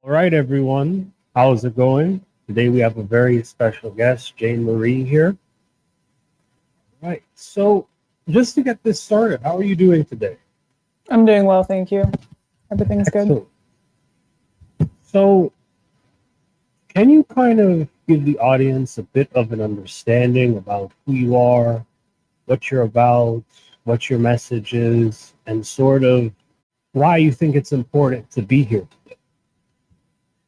All right, everyone. How's it going? Today we have a very special guest, Jane Marie here. All right. So, just to get this started, how are you doing today? I'm doing well, thank you. Everything's good. Excellent. So, can you kind of give the audience a bit of an understanding about who you are, what you're about, what your message is, and sort of why you think it's important to be here today?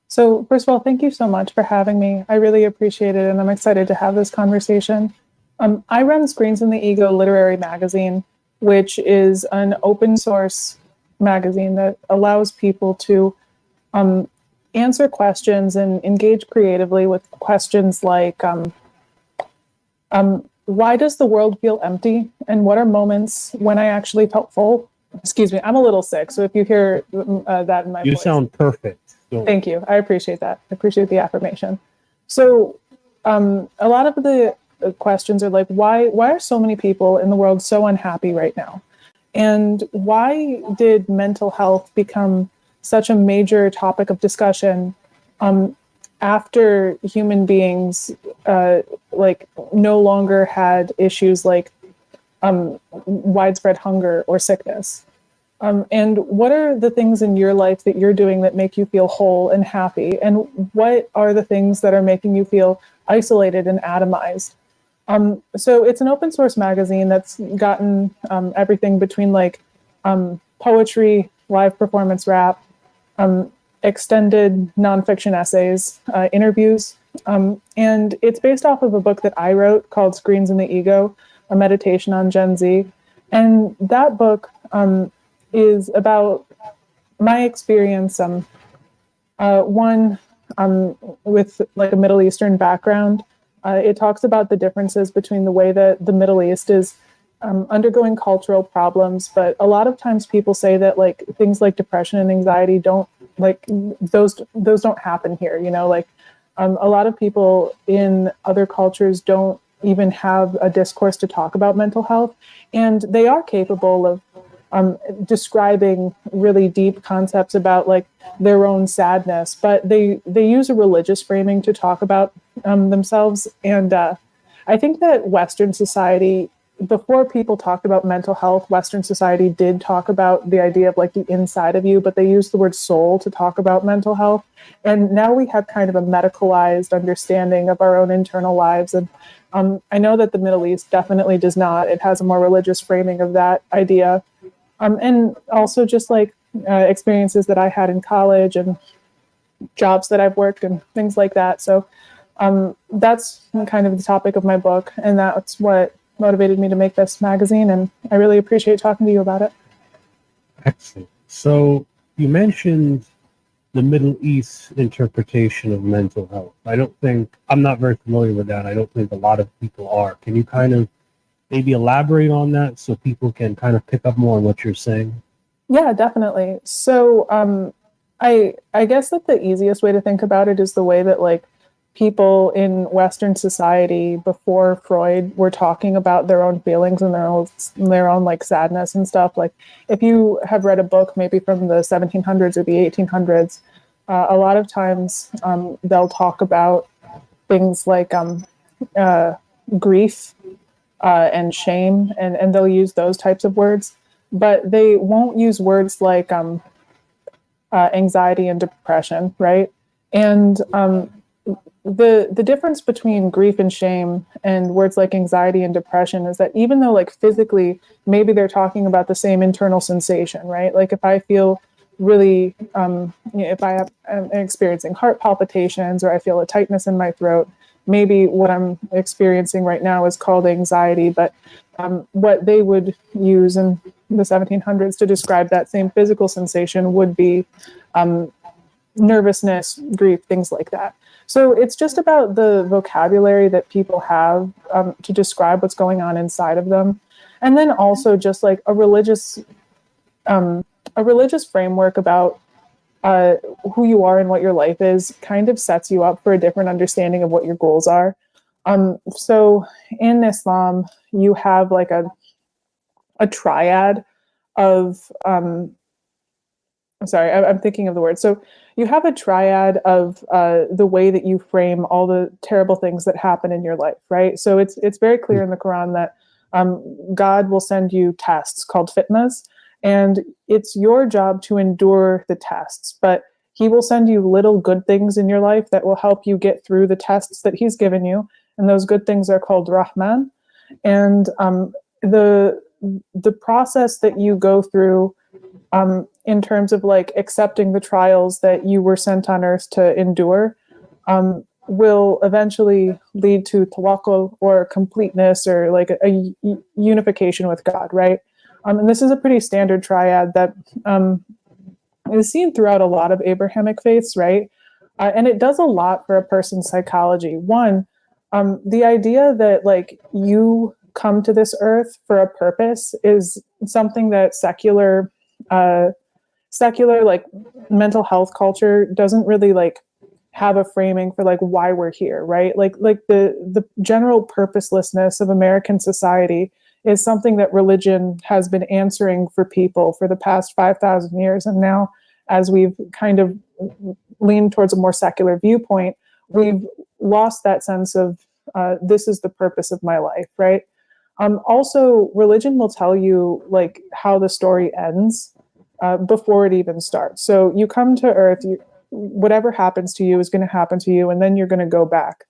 So, first of all, thank you so much for having me. I really appreciate it, and I'm excited to have this conversation. I run Screens in the Ego Literary Magazine, which is an open source magazine that allows people to answer questions and engage creatively with questions like why does the world feel empty? And what are moments when I actually felt full? Excuse me, I'm a little sick, so if you hear that in my voice. You sound perfect. Thank you. I appreciate that. I appreciate the affirmation. So a lot of the questions are like, why are so many people in the world so unhappy right now? And why did mental health become such a major topic of discussion after human beings no longer had issues like widespread hunger or sickness? And what are the things in your life that you're doing that make you feel whole and happy? And what are the things that are making you feel isolated and atomized? So it's an open source magazine that's gotten everything between poetry, live performance rap, extended nonfiction essays, interviews. And it's based off of a book that I wrote called Screens in the Ego, a meditation on Gen Z. And that book is about my experience, with like a Middle Eastern background. It talks about the differences between the way that the Middle East is undergoing cultural problems, but a lot of times people say that like things like depression and anxiety don't those don't happen here. A lot of people in other cultures don't even have a discourse to talk about mental health, and they are capable of describing really deep concepts about like their own sadness, but they use a religious framing to talk about themselves. And I think that Western society, before people talked about mental health, Western society did talk about the idea of like the inside of you, but they used the word soul to talk about mental health. And now we have kind of a medicalized understanding of our own internal lives. And I know that the Middle East definitely does not. It has a more religious framing of that idea. And also just experiences that I had in college and jobs that I've worked and things like that. So that's kind of the topic of my book, and that's what motivated me to make this magazine, and I really appreciate talking to you about it. Excellent. So you mentioned the Middle East interpretation of mental health. I'm not very familiar with that. I don't think a lot of people are. Can you kind of maybe elaborate on that so people can kind of pick up more on what you're saying? Yeah, definitely. So I guess that the easiest way to think about it is the way that like people in Western society before Freud were talking about their own feelings and their own like sadness and stuff. Like if you have read a book maybe from the 1700s or the 1800s, a lot of times they'll talk about things like grief and shame, and they'll use those types of words, but they won't use words like anxiety and depression, right? And the difference between grief and shame and words like anxiety and depression is that even though like physically maybe they're talking about the same internal sensation, right? Like if I feel really if I'm experiencing heart palpitations or I feel a tightness in my throat, maybe what I'm experiencing right now is called anxiety, but what they would use in the 1700s to describe that same physical sensation would be nervousness, grief, things like that. So it's just about the vocabulary that people have to describe what's going on inside of them. And then also just like a religious framework about who you are and what your life is kind of sets you up for a different understanding of what your goals are. So in Islam, you have like a triad of I'm thinking of the word. So you have a triad of the way that you frame all the terrible things that happen in your life, right? So it's very clear in the Quran that God will send you tests called fitnas, and it's your job to endure the tests, but he will send you little good things in your life that will help you get through the tests that he's given you, and those good things are called Rahman. And the process that you go through in terms of like accepting the trials that you were sent on earth to endure will eventually lead to tawakkul, or completeness, or like a unification with God, right? And this is a pretty standard triad that is seen throughout a lot of Abrahamic faiths, right? And it does a lot for a person's psychology. One, the idea that like you come to this earth for a purpose is something that secular like mental health culture doesn't really like have a framing for like why we're here, right? Like the general purposelessness of American society is something that religion has been answering for people for the past 5,000 years. And now, as we've kind of leaned towards a more secular viewpoint, we've lost that sense of this is the purpose of my life, right? Also, religion will tell you like how the story ends before it even starts. So you come to earth, whatever happens to you is going to happen to you, and then you're going to go back.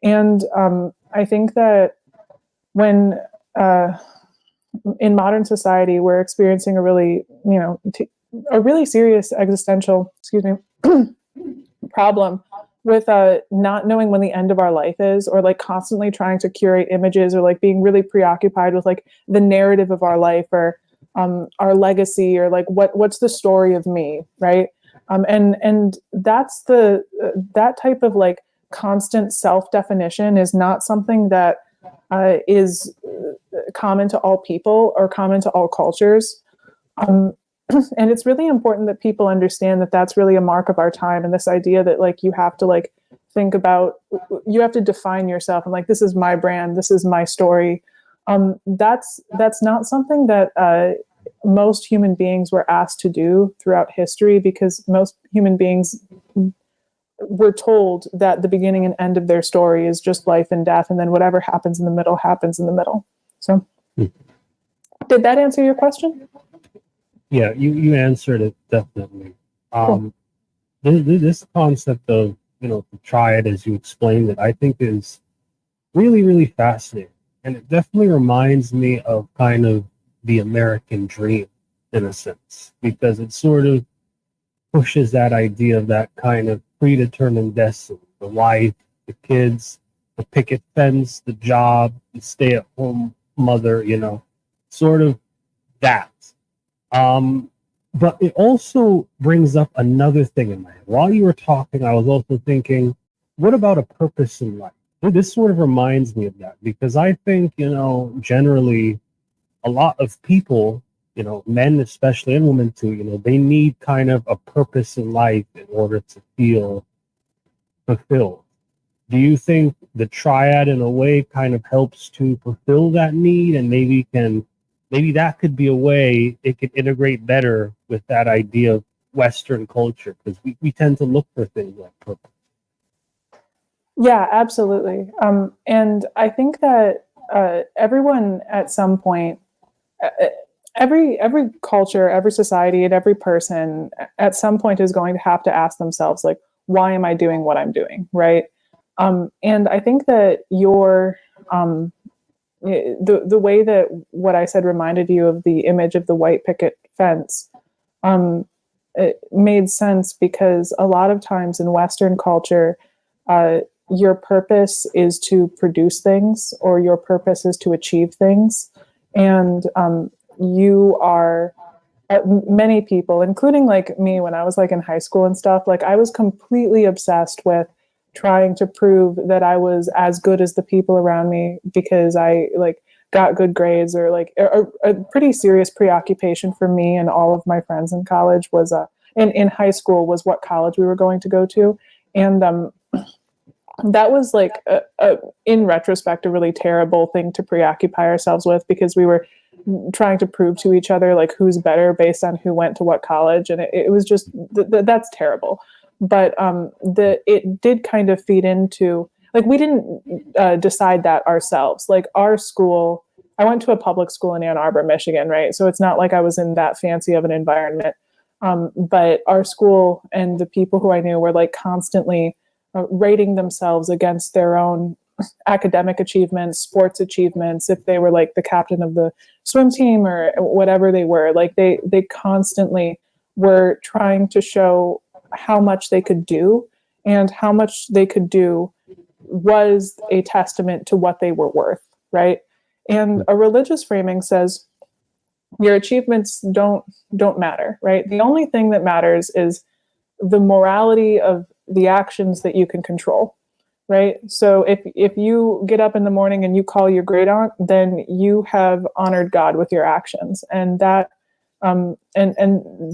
And I think that when in modern society we're experiencing a really, a really serious existential, problem with not knowing when the end of our life is, or like constantly trying to curate images, or like being really preoccupied with like the narrative of our life, or our legacy, or like what's the story of me, right? And that's that type of like constant self-definition is not something that is common to all people or common to all cultures. And it's really important that people understand that that's really a mark of our time. And this idea that like you have to like think about, you have to define yourself and like, this is my brand, this is my story. That's not something that most human beings were asked to do throughout history, because most human beings were told that the beginning and end of their story is just life and death, and then whatever happens in the middle happens in the middle. So did that answer your question? Yeah, you answered it definitely. Cool. This concept of the triad, as you explained it, I think is really, really fascinating, and it definitely reminds me of kind of the American dream in a sense, because it sort of pushes that idea of that kind of predetermined destiny: the wife, the kids, the picket fence, the job, the stay-at-home mother, sort of that. But it also brings up another thing in my head. While you were talking, I was also thinking, what about a purpose in life? This sort of reminds me of that, because I think, generally a lot of people, men especially and women too, they need kind of a purpose in life in order to feel fulfilled. Do you think the triad in a way kind of helps to fulfill that need, and maybe that could be a way it could integrate better with that idea of Western culture, because we tend to look for things like purpose. Yeah, absolutely. And I think that everyone at some point, every culture, every society, and every person at some point is going to have to ask themselves, like, why am I doing what I'm doing, right? And I think that the way that what I said reminded you of the image of the white picket fence, it made sense, because a lot of times in Western culture, your purpose is to produce things, or your purpose is to achieve things. And you are, many people, including like me when I was like in high school and stuff, like I was completely obsessed with trying to prove that I was as good as the people around me, because I like got good grades, or like a pretty serious preoccupation for me and all of my friends in college was in high school was what college we were going to go to. And that was like in retrospect a really terrible thing to preoccupy ourselves with, because we were trying to prove to each other like who's better based on who went to what college, and it was just that's terrible. but it did kind of feed into, like, we didn't decide that ourselves. Like, our school, I went to a public school in Ann Arbor, Michigan, right? So it's not like I was in that fancy of an environment. But our school and the people who I knew were like constantly rating themselves against their own academic achievements, sports achievements, if they were like the captain of the swim team or whatever they were. Like, they constantly were trying to show how much they could do, and how much they could do was a testament to what they were worth, right? And a religious framing says your achievements don't matter, right? The only thing that matters is the morality of the actions that you can control, right? So if you get up in the morning and you call your great aunt, then you have honored God with your actions, and that and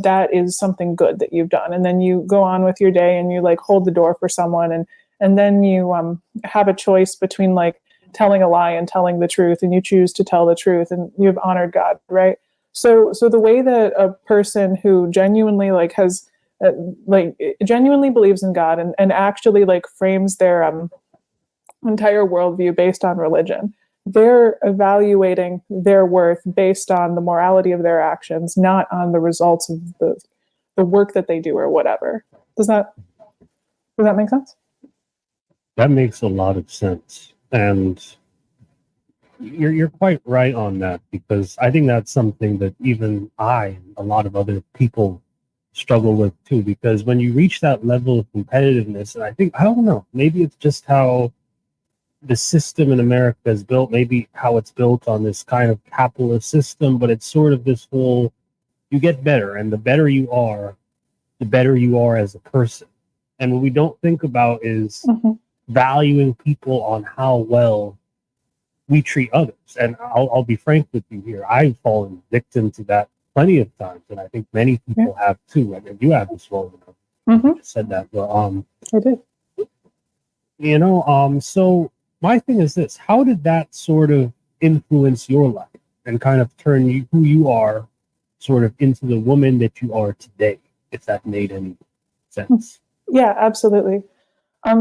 that is something good that you've done. And then you go on with your day and you like hold the door for someone, and then you have a choice between like telling a lie and telling the truth, and you choose to tell the truth, and you've honored God, right? So the way that a person who genuinely like has like genuinely believes in God, and actually like frames their entire worldview based on religion, they're evaluating their worth based on the morality of their actions, not on the results of the work that they do or whatever. Does that make sense? That makes a lot of sense. And you're quite right on that, because I think that's something that even I and a lot of other people struggle with too, because when you reach that level of competitiveness, and I don't know, maybe it's just how the system in America is built, maybe how it's built on this kind of capitalist system, but it's sort of this whole, you get better, and the better you are, the better you are as a person. And what we don't think about is valuing people on how well we treat others. And I'll be frank with you here. I've fallen victim to that plenty of times, and I think many people have too. I mean, you have as well. You just said that, but I did. So my thing is this: how did that sort of influence your life and kind of turn you who you are, sort of into the woman that you are today? If that made any sense. Yeah, absolutely.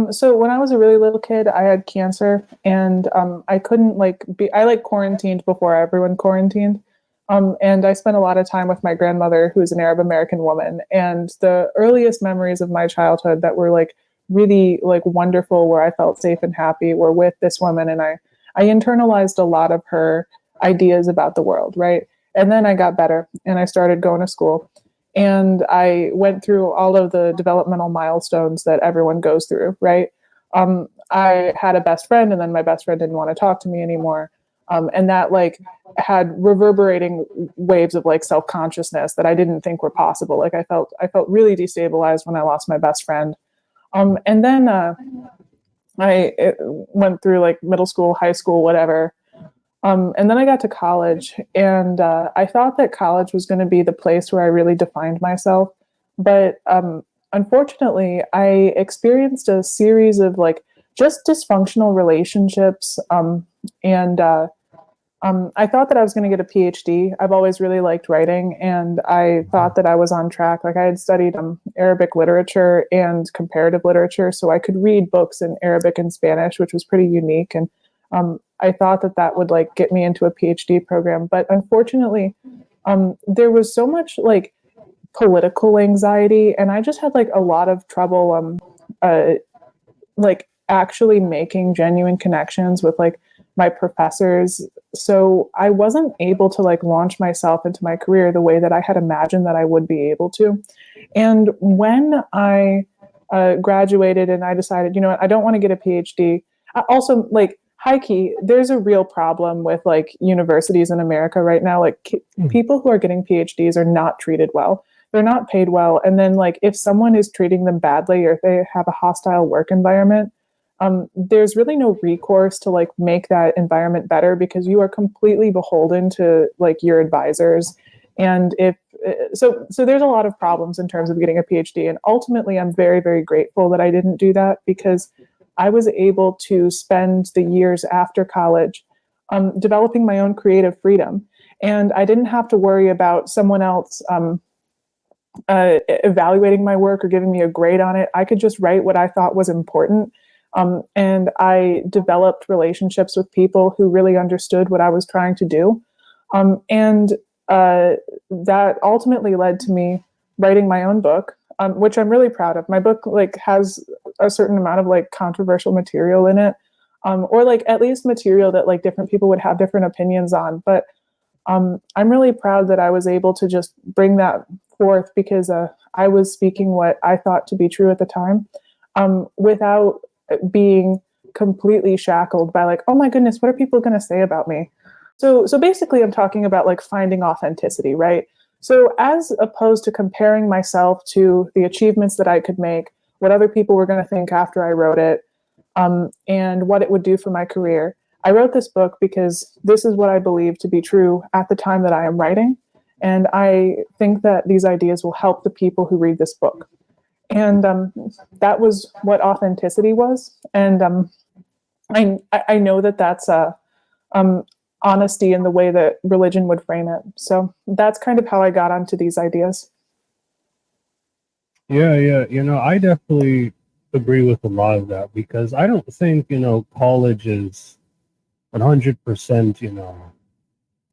So when I was a really little kid, I had cancer, and I couldn't I quarantined before everyone quarantined. And I spent a lot of time with my grandmother, who's an Arab American woman. And the earliest memories of my childhood that were like really like wonderful, where I felt safe and happy, were with this woman. And I internalized a lot of her ideas about the world, right? And then I got better and I started going to school. And I went through all of the developmental milestones that everyone goes through, right? I had a best friend, and then my best friend didn't want to talk to me anymore. And that like had reverberating waves of like self-consciousness that I didn't think were possible. Like I felt really destabilized when I lost my best friend. And then I went through like middle school, high school, whatever. And then I got to college, and I thought that college was going to be the place where I really defined myself. But unfortunately, I experienced a series of like just dysfunctional relationships. And I thought that I was going to get a PhD. I've always really liked writing, and I thought that I was on track. Like I had studied Arabic literature and comparative literature, so I could read books in Arabic and Spanish, which was pretty unique. And I thought that that would like get me into a PhD program. But unfortunately, there was so much like political anxiety, and I just had like a lot of trouble like actually making genuine connections with like my professors. So I wasn't able to like launch myself into my career the way that I had imagined that I would be able to. And when I graduated and I decided, you know what, I don't want to get a PhD. I also like high key, there's a real problem with like universities in America right now. Like people who are getting PhDs are not treated well. They're not paid well. And then like if someone is treating them badly, or if they have a hostile work environment, there's really no recourse to like make that environment better, because you are completely beholden to like your advisors. And if so there's a lot of problems in terms of getting a PhD. And ultimately, I'm very, very grateful that I didn't do that, because I was able to spend the years after college developing my own creative freedom. And I didn't have to worry about someone else evaluating my work or giving me a grade on it. I could just write what I thought was important. And I developed relationships with people who really understood what I was trying to do. And that ultimately led to me writing my own book, which I'm really proud of. My book like has a certain amount of like controversial material in it, or like at least material that like different people would have different opinions on. But I'm really proud that I was able to just bring that forth because I was speaking what I thought to be true at the time, without being completely shackled by like, oh my goodness, what are people going to say about me? So basically, I'm talking about like finding authenticity, right? So as opposed to comparing myself to the achievements that I could make, what other people were going to think after I wrote it, and what it would do for my career, I wrote this book because this is what I believe to be true at the time that I am writing. And I think that these ideas will help the people who read this book. And that was what authenticity was. And I know that that's honesty in the way that religion would frame it. So that's kind of how I got onto these ideas. Yeah. I definitely agree with a lot of that because I don't think, college is 100%,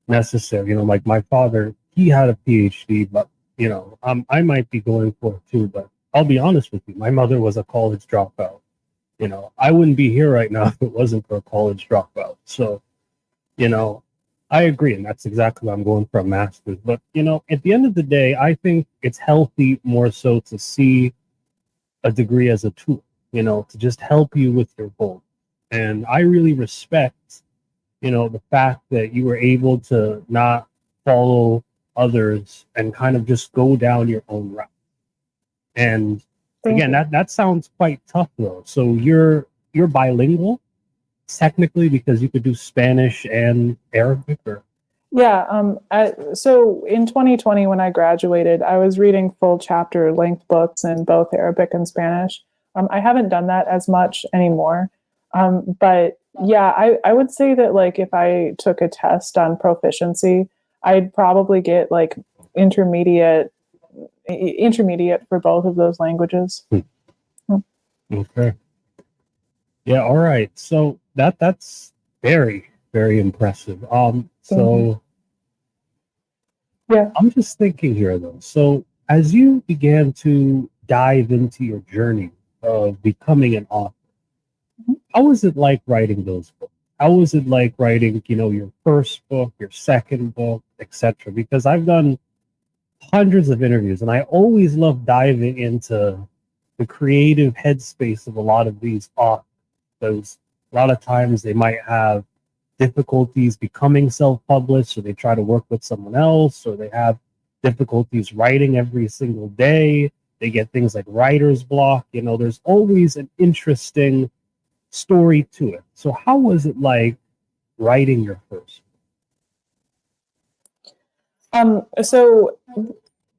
necessary. Like my father, he had a PhD, but, I might be going for it too, but I'll be honest with you. My mother was a college dropout. I wouldn't be here right now if it wasn't for a college dropout. So, I agree. And that's exactly why I'm going for a master's. But, at the end of the day, I think it's healthy more so to see a degree as a tool, to just help you with your goal. And I really respect, the fact that you were able to not follow others and kind of just go down your own route. And Thank again, you. that sounds quite tough though. So you're bilingual technically because you could do Spanish and Arabic or Yeah. So in 2020, when I graduated, I was reading full chapter length books in both Arabic and Spanish. I haven't done that as much anymore. But yeah, I would say that like if I took a test on proficiency, I'd probably get like intermediate for both of those languages. okay. Yeah, all right. So that's very, very impressive. So Yeah. I'm just thinking here though. So as you began to dive into your journey of becoming an author, how was it like writing those books? How was it like writing, your first book, your second book, etc.? Because I've done hundreds of interviews and I always love diving into the creative headspace of a lot of these authors. Because a lot of times they might have difficulties becoming self-published, or they try to work with someone else, or they have difficulties writing every single day. They get things like writer's block. There's always an interesting story to it. So how was it like writing your first? So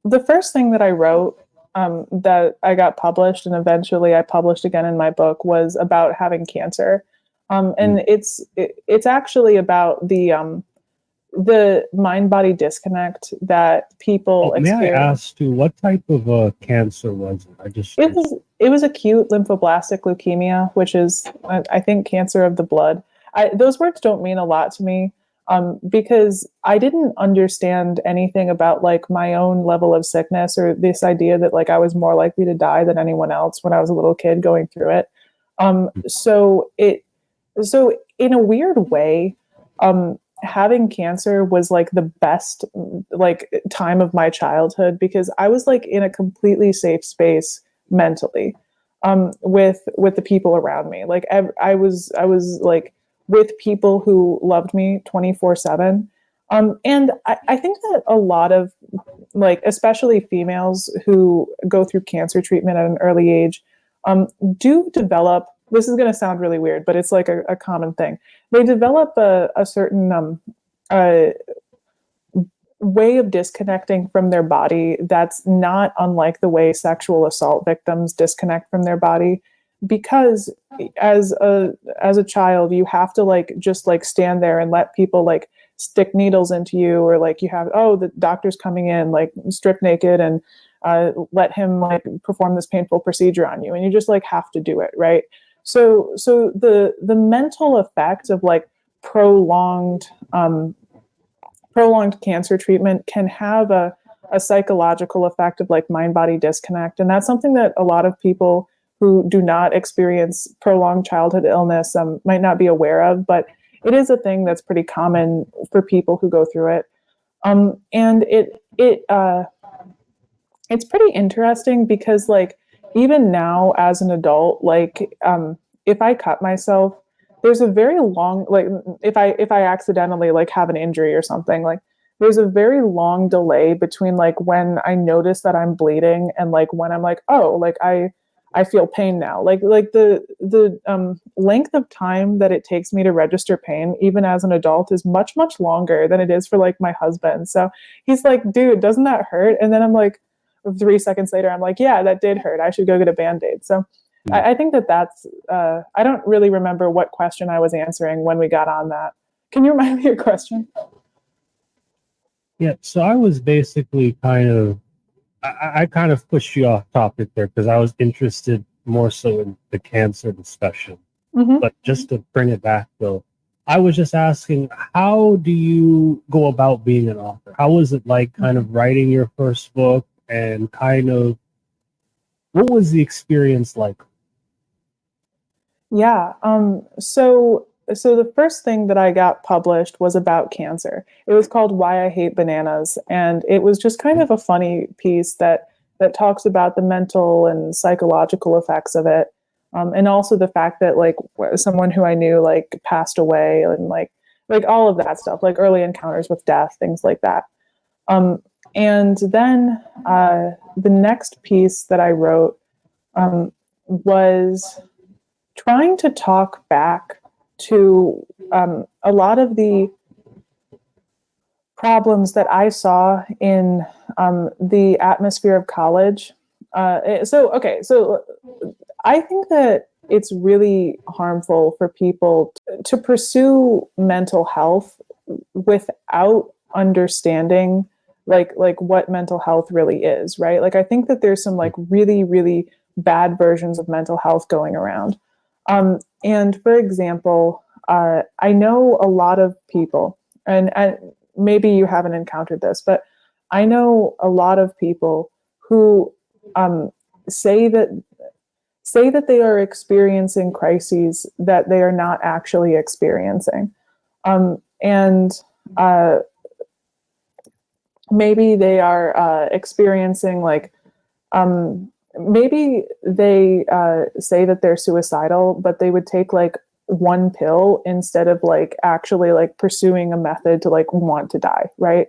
the first thing that I wrote that I got published and eventually I published again in my book was about having cancer. And it's actually about the mind-body disconnect that people May I experience. ask too, what type of cancer was it? It was acute lymphoblastic leukemia, which is I think cancer of the blood. Those words don't mean a lot to me. Because I didn't understand anything about like my own level of sickness or this idea that like I was more likely to die than anyone else when I was a little kid going through it. So in a weird way, having cancer was like the best like time of my childhood because I was like in a completely safe space mentally, with the people around me. Like I was like with people who loved me 24/7. And I think that a lot of like, especially females who go through cancer treatment at an early age, do develop, this is going to sound really weird, but it's like a common thing. They develop a certain way of disconnecting from their body that's not unlike the way sexual assault victims disconnect from their body, because as a child you have to like just like stand there and let people like stick needles into you, or like you have, oh, the doctor's coming in like stripped naked and let him like perform this painful procedure on you, and you just like have to do it, right? So the mental effect of like prolonged cancer treatment can have a psychological effect of like mind-body disconnect. And that's something that a lot of people who do not experience prolonged childhood illness might not be aware of, but it is a thing that's pretty common for people who go through it. And it's pretty interesting because like even now as an adult, like if I cut myself, there's a very long, like if I accidentally like have an injury or something, like there's a very long delay between like when I notice that I'm bleeding and like when I'm like, oh, like I feel pain now. Like the length of time that it takes me to register pain, even as an adult, is much, much longer than it is for like my husband. So he's like, dude, doesn't that hurt? And then I'm like, 3 seconds later, I'm like, yeah, that did hurt. I should go get a Band-Aid. So I think that's, I don't really remember what question I was answering when we got on that. Can you remind me your question? Yeah, so I was basically I kind of pushed you off topic there because I was interested more so in the cancer discussion. Mm-hmm. But just to bring it back though, I was just asking, how do you go about being an author? How was it like kind of writing your first book, and kind of what was the experience like? Yeah. So the first thing that I got published was about cancer. It was called Why I Hate Bananas, and it was just kind of a funny piece that talks about the mental and psychological effects of it, and also the fact that like someone who I knew like passed away, and like all of that stuff, like early encounters with death, things like that. And then the next piece that I wrote was trying to talk back to a lot of the problems that I saw in the atmosphere of college. So I think that it's really harmful for people to pursue mental health without understanding like what mental health really is, right? Like I think that there's some like really, really bad versions of mental health going around. And for example, I know a lot of people, and maybe you haven't encountered this, but I know a lot of people who say that they are experiencing crises that they are not actually experiencing, and maybe they are experiencing like. Maybe they say that they're suicidal, but they would take like one pill instead of like actually like pursuing a method to like want to die, right?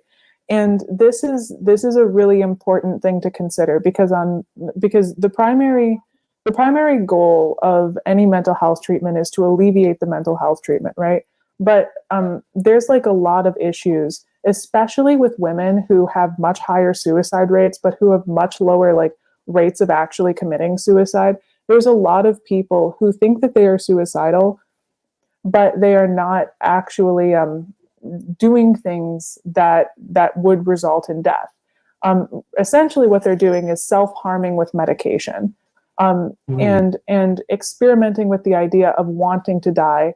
And this is a really important thing to consider because the primary goal of any mental health treatment is to alleviate the mental health treatment, right? But there's like a lot of issues, especially with women who have much higher suicide rates, but who have much lower like rates of actually committing suicide. There's a lot of people who think that they are suicidal, but they are not actually doing things that would result in death. Essentially, what they're doing is self-harming with medication, and experimenting with the idea of wanting to die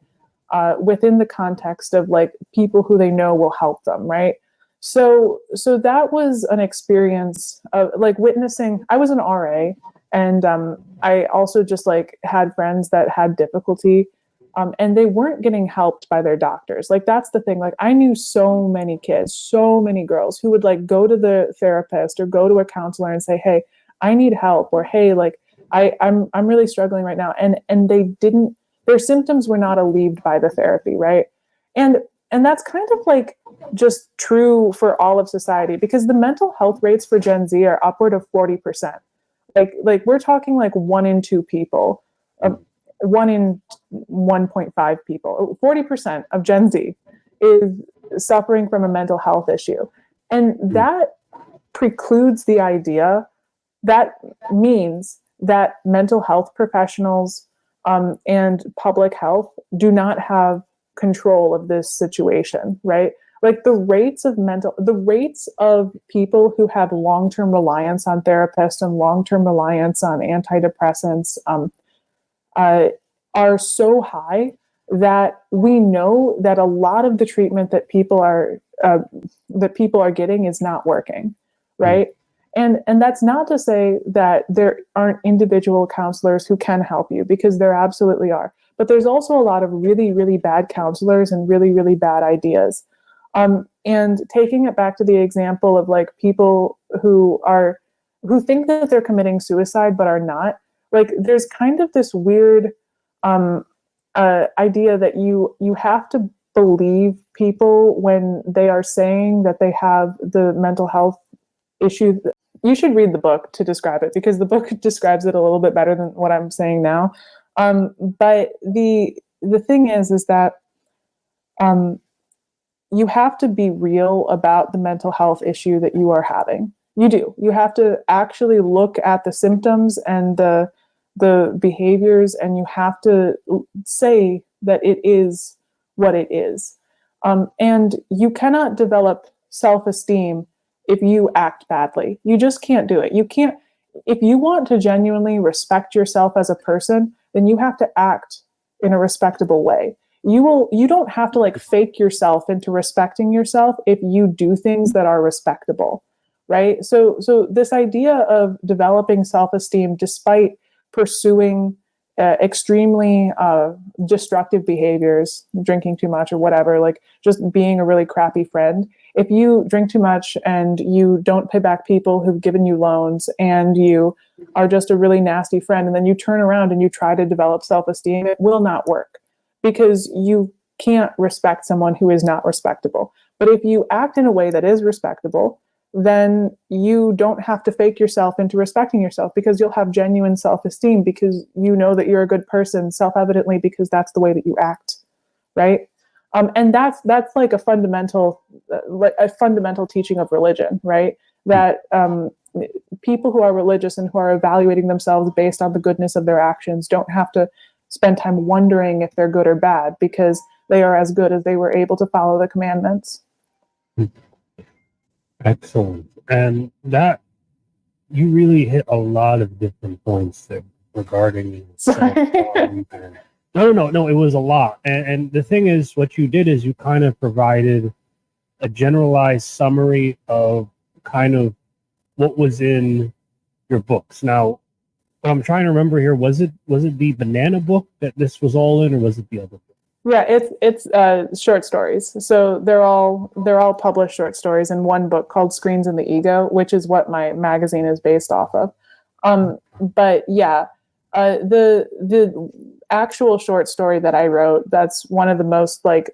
within the context of like people who they know will help them, right? So that was an experience of like witnessing. I was an RA, and I also just like had friends that had difficulty, and they weren't getting helped by their doctors. Like that's the thing. Like I knew so many kids, so many girls who would like go to the therapist or go to a counselor and say, "Hey, I need help," or "Hey, like I'm really struggling right now," and they didn't. Their symptoms were not alleviated by the therapy, right? And that's kind of like just true for all of society, because the mental health rates for Gen Z are upward of 40%. Like we're talking like 1 in 2 people, 1 in 1.5 people, 40% of Gen Z is suffering from a mental health issue. And that precludes the idea, that means that mental health professionals and public health do not have control of this situation, right? like the rates of people who have long-term reliance on therapists and long-term reliance on antidepressants are so high that we know that a lot of the treatment that people are getting is not working, right? And that's not to say that there aren't individual counselors who can help you, because there absolutely are. But there's also a lot of really, really bad counselors and really, really bad ideas. And taking it back to the example of like people who think that they're committing suicide but are not, like there's kind of this weird idea that you have to believe people when they are saying that they have the mental health issue. You should read the book to describe it, because the book describes it a little bit better than what I'm saying now. But the thing is that you have to be real about the mental health issue that you are having. You do. You have to actually look at the symptoms and the behaviors, and you have to say that it is what it is. And you cannot develop self-esteem if you act badly. You just can't do it. You can't. If you want to genuinely respect yourself as a person, then you have to act in a respectable way. You don't have to like fake yourself into respecting yourself if you do things that are respectable, right? So this idea of developing self-esteem despite pursuing extremely destructive behaviors, drinking too much or whatever, like just being a really crappy friend. If you drink too much and you don't pay back people who've given you loans, and you are just a really nasty friend, and then you turn around and you try to develop self-esteem, it will not work, because you can't respect someone who is not respectable. But if you act in a way that is respectable, then you don't have to fake yourself into respecting yourself, because you'll have genuine self-esteem, because you know that you're a good person, self-evidently, because that's the way that you act, right? And that's like a fundamental teaching of religion, right? That people who are religious and who are evaluating themselves based on the goodness of their actions don't have to spend time wondering if they're good or bad, because they are as good as they were able to follow the commandments. Excellent. And that, you really hit a lot of different points there regarding self-harm. No, it was a lot. And the thing is, what you did is you kind of provided a generalized summary of kind of what was in your books. Now, I'm trying to remember here, was it the banana book that this was all in, or was it the other book? Yeah, it's short stories. So they're all published short stories in one book called Screens and the Ego, which is what my magazine is based off of. But yeah, the actual short story that I wrote, that's one of the most like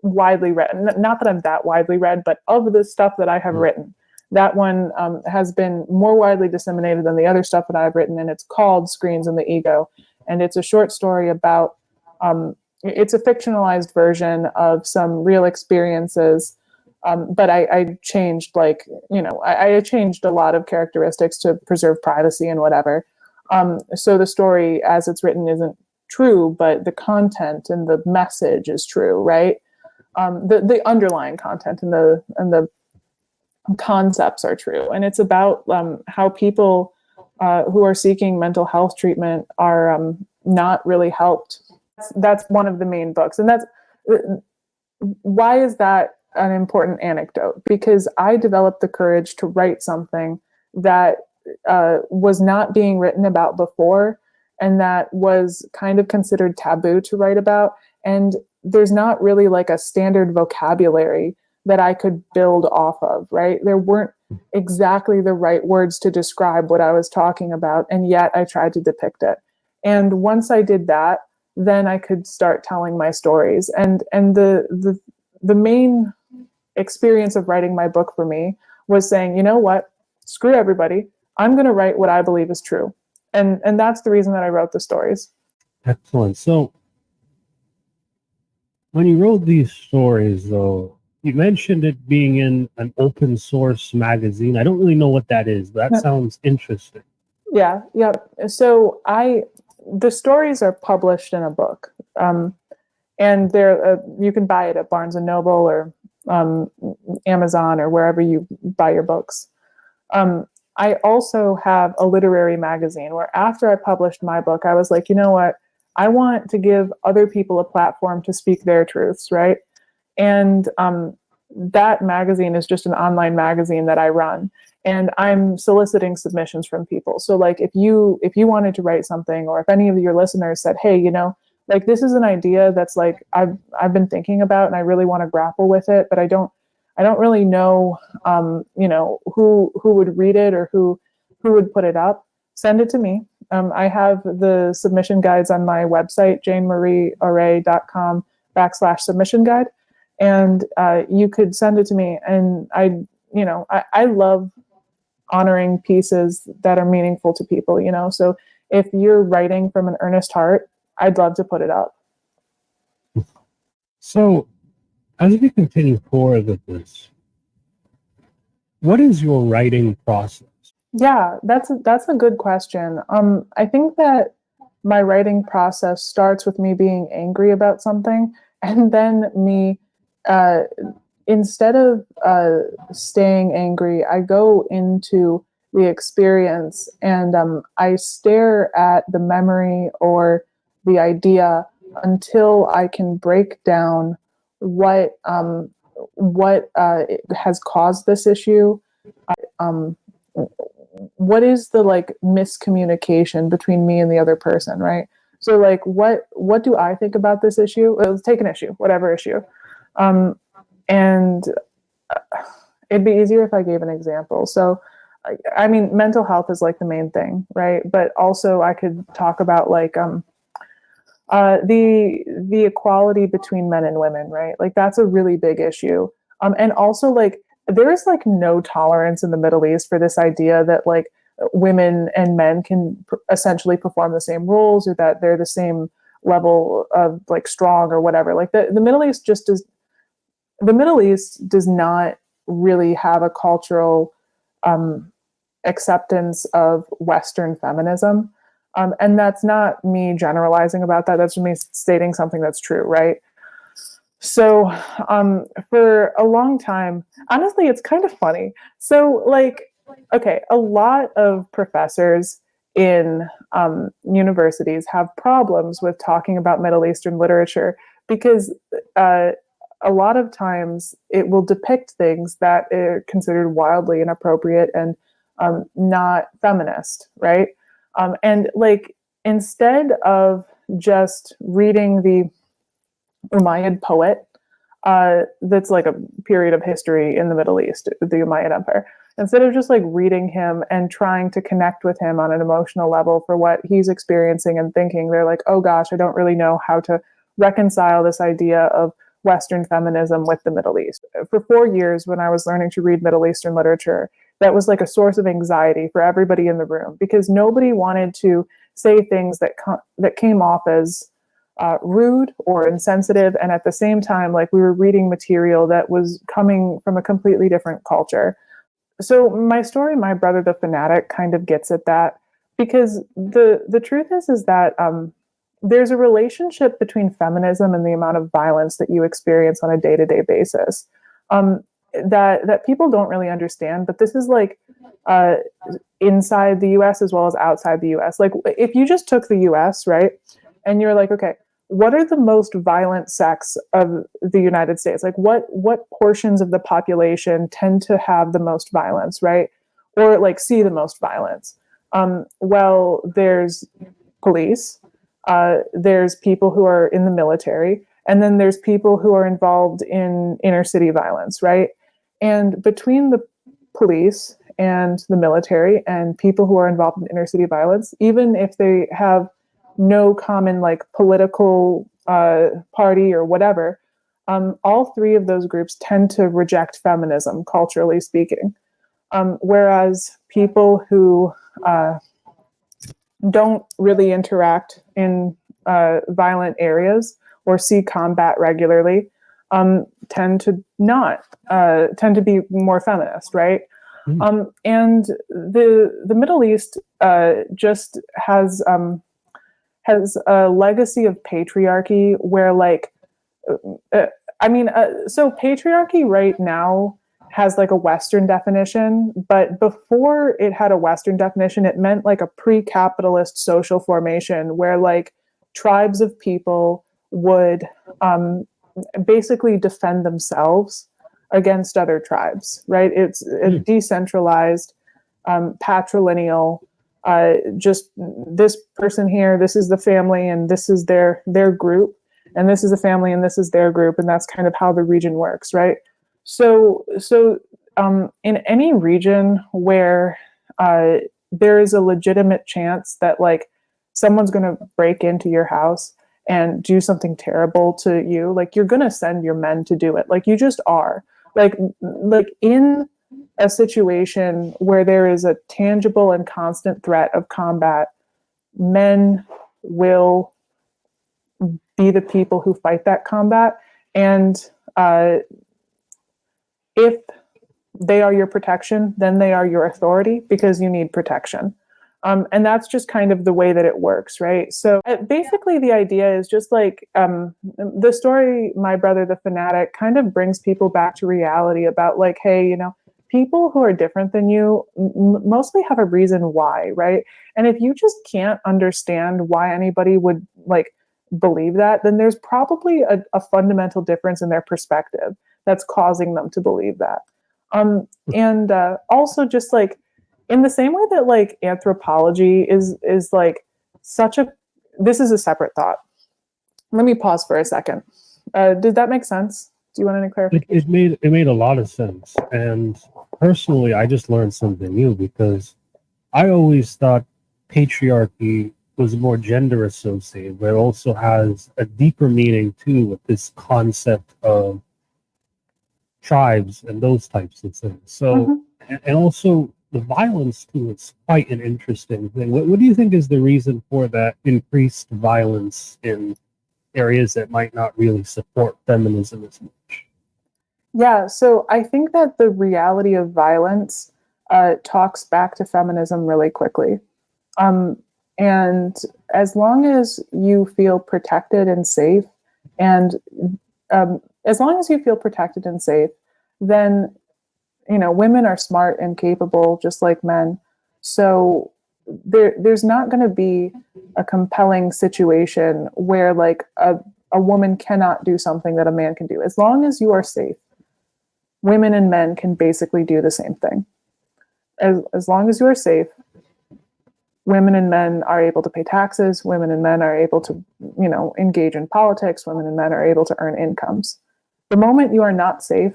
widely read. Not that I'm that widely read, but of the stuff that I have written, that one has been more widely disseminated than the other stuff that I've written, and it's called Screens and the Ego, and it's a short story about. It's a fictionalized version of some real experiences, but I changed I changed a lot of characteristics to preserve privacy and whatever. So the story as it's written isn't true, but the content and the message is true, right? The underlying content and the concepts are true, and it's about how people who are seeking mental health treatment are not really helped. That's one of the main books, and that's why is that an important anecdote? Because I developed the courage to write something that was not being written about before, and that was kind of considered taboo to write about. And there's not really like a standard vocabulary that I could build off of, right? There weren't exactly the right words to describe what I was talking about, and yet I tried to depict it. And once I did that, then I could start telling my stories. And the main experience of writing my book for me was saying, you know what, screw everybody. I'm going to write what I believe is true. And that's the reason that I wrote the stories. Excellent. So when you wrote these stories, though, you mentioned it being in an open source magazine. I don't really know what that is, but that sounds interesting. Yeah. So the stories are published in a book, and they're you can buy it at Barnes and Noble or Amazon or wherever you buy your books. I also have a literary magazine where after I published my book, I was like, you know what? I want to give other people a platform to speak their truths, right? And that magazine is just an online magazine that I run, and I'm soliciting submissions from people. So like if you wanted to write something, or if any of your listeners said, hey, like this is an idea that's like I've been thinking about and I really want to grapple with it, but I don't really know who would read it or who would put it up. Send it to me. I have the submission guides on my website, janemarieauret.com/submission guide. And you could send it to me. And I love honoring pieces that are meaningful to people, So if you're writing from an earnest heart, I'd love to put it up. So, as we continue forward with this, what is your writing process? Yeah, that's a good question. I think that my writing process starts with me being angry about something, and then me, instead of staying angry, I go into the experience and I stare at the memory or the idea until I can break down what has caused this issue. Um, what is the like miscommunication between me and the other person, right? So like what do I think about this issue? Let's take an issue, whatever issue. And it'd be easier if I gave an example. So I mean, mental health is like the main thing, right? But also I could talk about like the equality between men and women, right? Like that's a really big issue. And also like there is like no tolerance in the Middle East for this idea that like women and men can essentially perform the same roles, or that they're the same level of like strong or whatever. Like the Middle East does not really have a cultural acceptance of Western feminism. And that's not me generalizing about that. That's me stating something that's true, right? So for a long time, honestly, it's kind of funny. So like, okay, a lot of professors in universities have problems with talking about Middle Eastern literature because a lot of times it will depict things that are considered wildly inappropriate and not feminist, right? And like, instead of just reading the Umayyad poet, that's like a period of history in the Middle East, the Umayyad Empire. Instead of just like reading him and trying to connect with him on an emotional level for what he's experiencing and thinking, they're like, oh gosh, I don't really know how to reconcile this idea of Western feminism with the Middle East. For 4 years, when I was learning to read Middle Eastern literature, that was like a source of anxiety for everybody in the room because nobody wanted to say things that came off as rude or insensitive, and at the same time, like we were reading material that was coming from a completely different culture. So my story, My Brother the Fanatic, kind of gets at that because the truth is that there's a relationship between feminism and the amount of violence that you experience on a day-to-day basis that people don't really understand. But this is like inside the U.S. as well as outside the U.S. Like if you just took the U.S., right, and you're like, okay, what are the most violent sects of the United States? Like what portions of the population tend to have the most violence, right? Or like see the most violence? Well, there's police, there's people who are in the military, and then there's people who are involved in inner city violence, right? And between the police and the military and people who are involved in inner city violence, even if they have no common like political party or whatever, all three of those groups tend to reject feminism, culturally speaking. Whereas people who don't really interact in violent areas or see combat regularly tend to be more feminist, right? And the Middle East just has a legacy of patriarchy where like I mean, so patriarchy right now has like a Western definition, but before it had a Western definition, it meant like a pre-capitalist social formation where like tribes of people would basically defend themselves against other tribes, right? It's decentralized, patrilineal, just this person here, this is the family, and this is their group, and this is a family, and this is their group, and that's kind of how the region works, right? So in any region where there is a legitimate chance that like someone's going to break into your house and do something terrible to you, like you're going to send your men to do it. Like you just are. Like in a situation where there is a tangible and constant threat of combat, men will be the people who fight that combat. And if they are your protection, then they are your authority because you need protection. And that's just kind of the way that it works, right? So basically the idea is just like the story, My Brother the Fanatic, kind of brings people back to reality about like, hey, you know, people who are different than you mostly have a reason why, right? And if you just can't understand why anybody would like believe that, then there's probably a fundamental difference in their perspective that's causing them to believe that. And also just like, in the same way that like anthropology is like such a, this is a separate thought. Let me pause for a second. Did that make sense? Do you want any clarification? It made a lot of sense. And personally, I just learned something new because I always thought patriarchy was more gender associated, but it also has a deeper meaning too with this concept of tribes and those types of things. So, and also the violence too, it's quite an interesting thing. What do you think is the reason for that increased violence in areas that might not really support feminism as much? Yeah, so I think that the reality of violence talks back to feminism really quickly. And as long as you feel protected and safe, and as long as you feel protected and safe, then, you know, women are smart and capable just like men. So there's not going to be a compelling situation where like a woman cannot do something that a man can do. As long as you are safe, women and men can basically do the same thing. As long as you are safe, women and men are able to pay taxes. Women and men are able to, you know, engage in politics. Women and men are able to earn incomes. The moment you are not safe,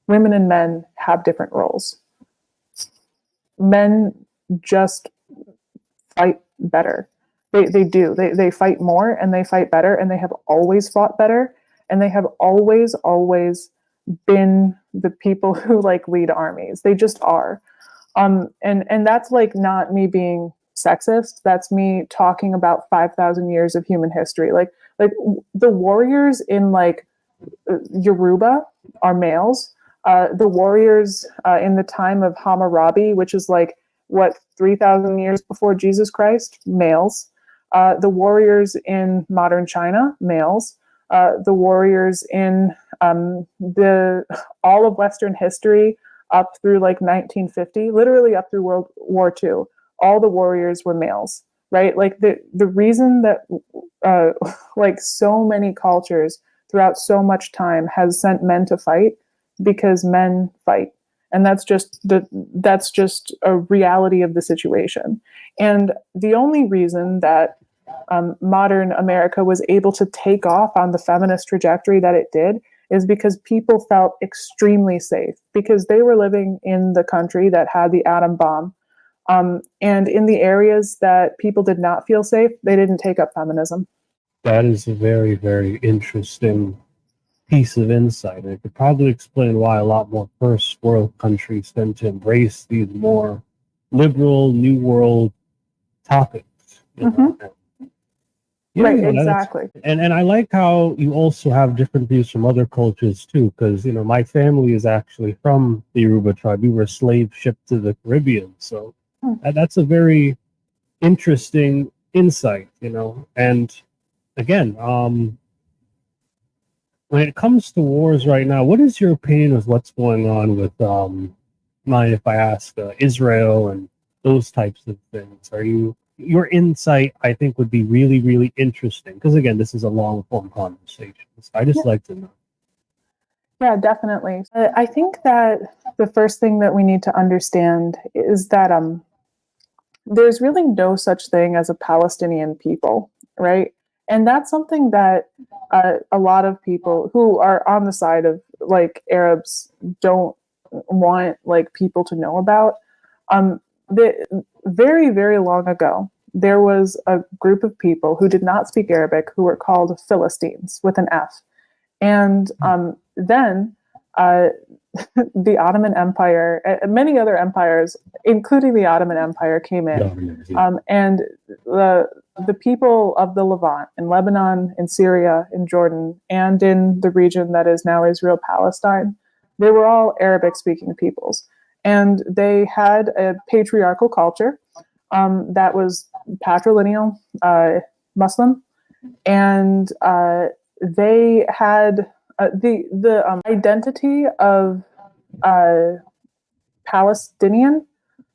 women and men have different roles. Men just fight better. They do. They fight more and they fight better, and they have always fought better, and they have always been the people who like lead armies. They just are. And that's like not me being sexist. That's me talking about 5,000 years of human history. Like the warriors in like Yoruba are males. The warriors in the time of Hammurabi, which is like what 3,000 years before Jesus Christ, males. The warriors in modern China, males. The warriors in all of Western history up through like 1950, literally up through World War II, all the warriors were males, right? Like the reason that like so many cultures throughout so much time has sent men to fight, because men fight. And that's just a reality of the situation. And the only reason that modern America was able to take off on the feminist trajectory that it did is because people felt extremely safe, because they were living in the country that had the atom bomb. And in the areas that people did not feel safe, they didn't take up feminism. That is a very, very interesting piece of insight. It could probably explain why a lot more first world countries tend to embrace these more liberal, new world topics. You know? Yeah, Right, no, exactly. And I like how you also have different views from other cultures too, because you know my family is actually from the Yoruba tribe. We were slave shipped to the Caribbean, so that's a very interesting insight, you know. And again, when it comes to wars right now, what is your opinion of what's going on with mind if I ask Israel and those types of things? Are you your insight? I think would be really really interesting because again, this is a long form conversation. So I just like to know. Yeah, definitely. I think that the first thing that we need to understand is that there's really no such thing as a Palestinian people, right? And that's something that a lot of people who are on the side of like Arabs don't want like people to know about. Very, very long ago, there was a group of people who did not speak Arabic who were called Philistines with an F. And then uh, the Ottoman Empire, many other empires, including the Ottoman Empire, came in, and the people of the Levant, in Lebanon, in Syria, in Jordan, and in the region that is now Israel, Palestine, they were all Arabic-speaking peoples, and they had a patriarchal culture that was patrilineal, Muslim, and they had the identity of Palestinian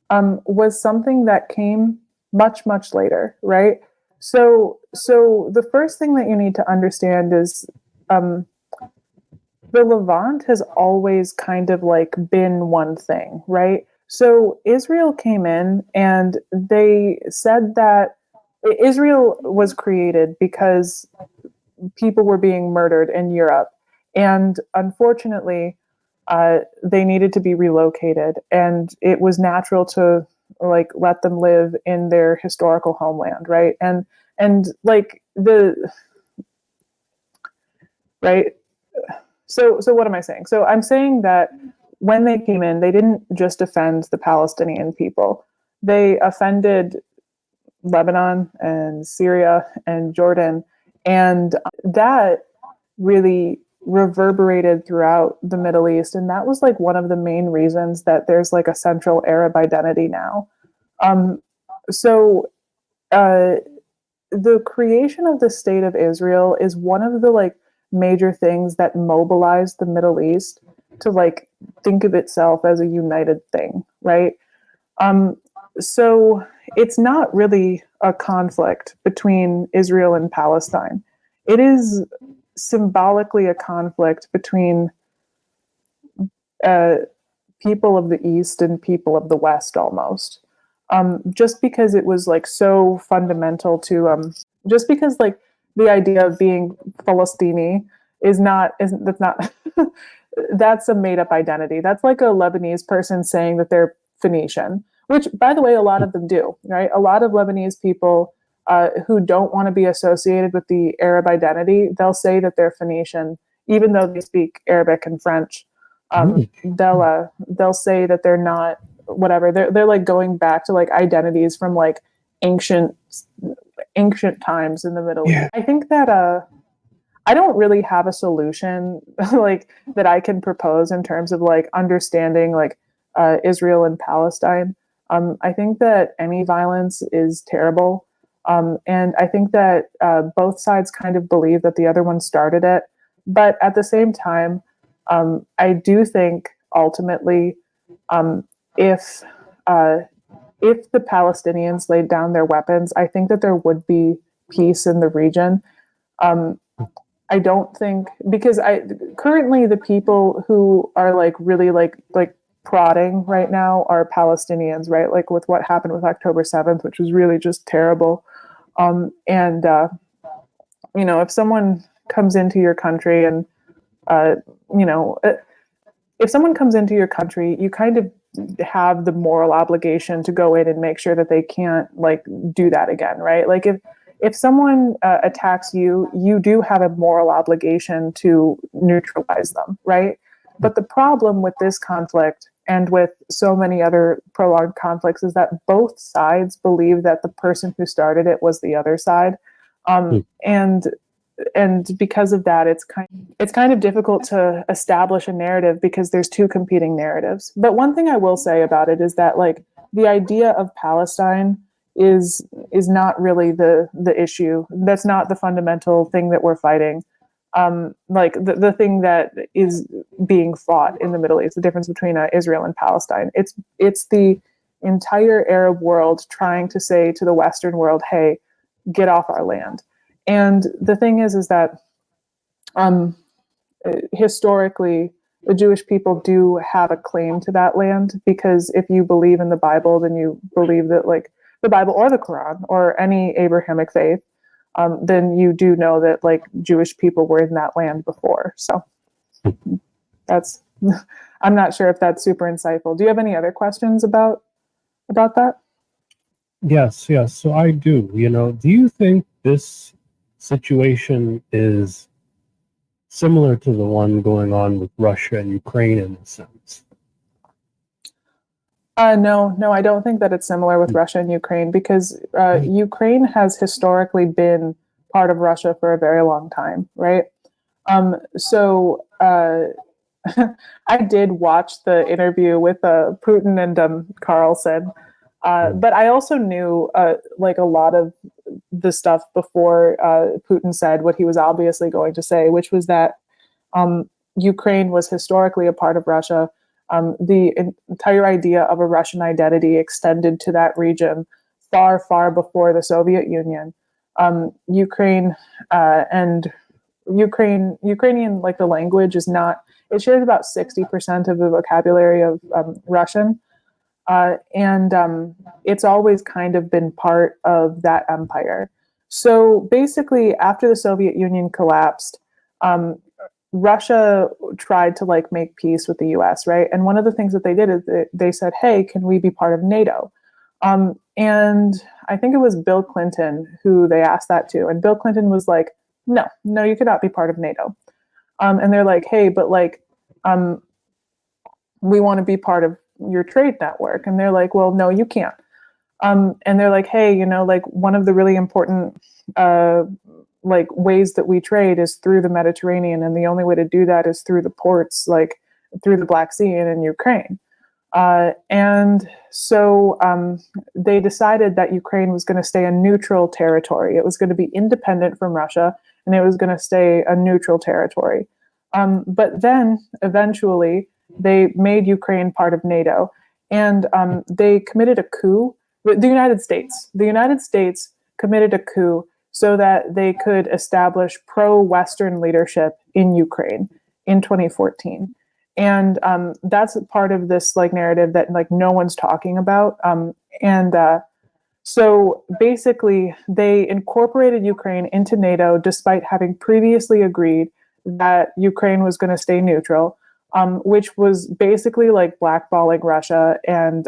was something that came much later, right? So the first thing that you need to understand is the Levant has always kind of like been one thing, right? So Israel came in and they said that Israel was created because people were being murdered in Europe. And unfortunately, they needed to be relocated. And it was natural to like let them live in their historical homeland, right? And like the right. So what am I saying? So I'm saying that when they came in, they didn't just offend the Palestinian people. They offended Lebanon and Syria and Jordan. And that really reverberated throughout the Middle East. And that was like one of the main reasons that there's like a central Arab identity now. So the creation of the state of Israel is one of the like major things that mobilized the Middle East to like think of itself as a united thing, right? So it's not really a conflict between Israel and Palestine. It is symbolically a conflict between people of the East and people of the West almost. Just because it was like so fundamental to just because like the idea of being Palestini isn't that's not that's a made up identity. That's like a Lebanese person saying that they're Phoenician, which by the way a lot of them do, right? A lot of Lebanese people who don't want to be associated with the Arab identity, they'll say that they're Phoenician even though they speak Arabic and French. They'll say that they're not whatever. They're like going back to like identities from like ancient times in the Middle East. I think that I don't really have a solution like that I can propose in terms of like understanding like Israel and Palestine. I think that any violence is terrible. And I think that both sides kind of believe that the other one started it. But at the same time, I do think ultimately, if the Palestinians laid down their weapons, I think that there would be peace in the region. I don't think because currently the people who are like really like prodding right now are Palestinians, right? Like with what happened with October 7th, which was really just terrible. And if someone comes into your country and if someone comes into your country, you kind of have the moral obligation to go in and make sure that they can't like do that again, right? Like if someone attacks you, you do have a moral obligation to neutralize them, right? But the problem with this conflict and with so many other prolonged conflicts is that both sides believe that the person who started it was the other side, and because of that, it's kind of difficult to establish a narrative because there's two competing narratives. But one thing I will say about it is that like the idea of Palestine is not really the issue. That's not the fundamental thing that we're fighting. like the thing that is being fought in the Middle East, the difference between Israel and Palestine. It's the entire Arab world trying to say to the Western world, hey, get off our land. And the thing is that historically, the Jewish people do have a claim to that land, because if you believe in the Bible, then you believe that, like, the Bible or the Quran or any Abrahamic faith, then you do know that, like, Jewish people were in that land before. So that's, I'm not sure if that's super insightful. Do you have any other questions about that? Yes, yes. So I do. Do you think this situation is similar to the one going on with Russia and Ukraine in a sense? No, I don't think that it's similar with Russia and Ukraine, because Ukraine has historically been part of Russia for a very long time, right? So I did watch the interview with Putin and Carlson, but I also knew like a lot of the stuff before Putin said what he was obviously going to say, which was that Ukraine was historically a part of Russia. The entire idea of a Russian identity extended to that region far, far before the Soviet Union. Ukrainian, like, the language is not, it shares about 60% of the vocabulary of Russian. And it's always kind of been part of that empire. So basically, after the Soviet Union collapsed, Russia tried to, like, make peace with the US, right? And one of the things that they did is they said, hey, can we be part of NATO? And I think it was Bill Clinton who they asked that to. And Bill Clinton was like, no, you cannot be part of NATO. And they're like, hey, but, like, we want to be part of your trade network. And they're like, well, no, you can't. And they're like, hey, like, one of the really important like, ways that we trade is through the Mediterranean, and the only way to do that is through the ports, like through the Black Sea and in Ukraine. And so they decided that Ukraine was going to stay a neutral territory. It was going to be independent from Russia, and it was going to stay a neutral territory. But then eventually they made Ukraine part of NATO, and they committed a coup. The United States committed a coup so that they could establish pro-Western leadership in Ukraine in 2014. And that's part of this, like, narrative that, like, no one's talking about. So basically, they incorporated Ukraine into NATO despite having previously agreed that Ukraine was going to stay neutral, which was basically like blackballing Russia. And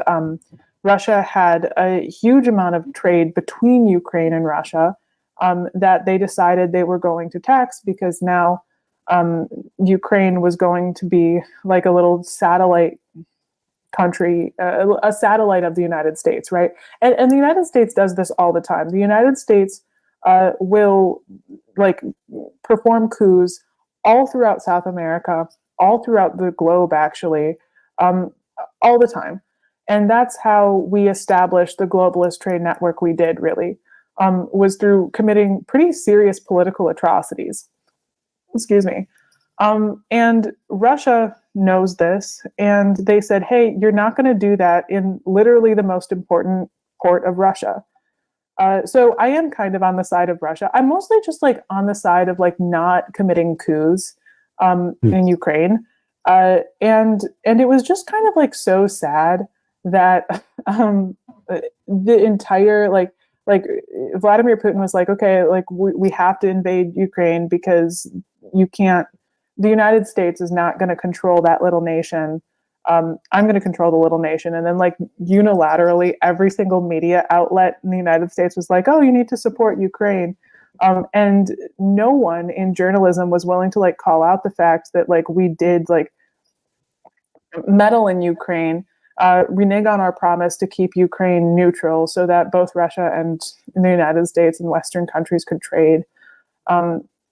Russia had a huge amount of trade between Ukraine and Russia that they decided they were going to tax, because now Ukraine was going to be like a little satellite country, a satellite of the United States, right? And the United States does this all the time. The United States will, like, perform coups all throughout South America, all throughout the globe, actually, all the time. And that's how we established the globalist trade network we did, really, was through committing pretty serious political atrocities. Excuse me. And Russia knows this, and they said, hey, you're not going to do that in literally the most important port of Russia. So I am kind of on the side of Russia. I'm mostly just, like, on the side of, like, not committing coups in Ukraine. And it was just kind of, like, so sad that the entire, like Vladimir Putin was like, okay, like, we have to invade Ukraine because you can't, the United States is not going to control that little nation. I'm going to control the little nation. And then, like, unilaterally, every single media outlet in the United States was like, oh, you need to support Ukraine. And no one in journalism was willing to, like, call out the fact that, like, we did, like, meddle in Ukraine, renege on our promise to keep Ukraine neutral so that both Russia and the United States and Western countries could trade.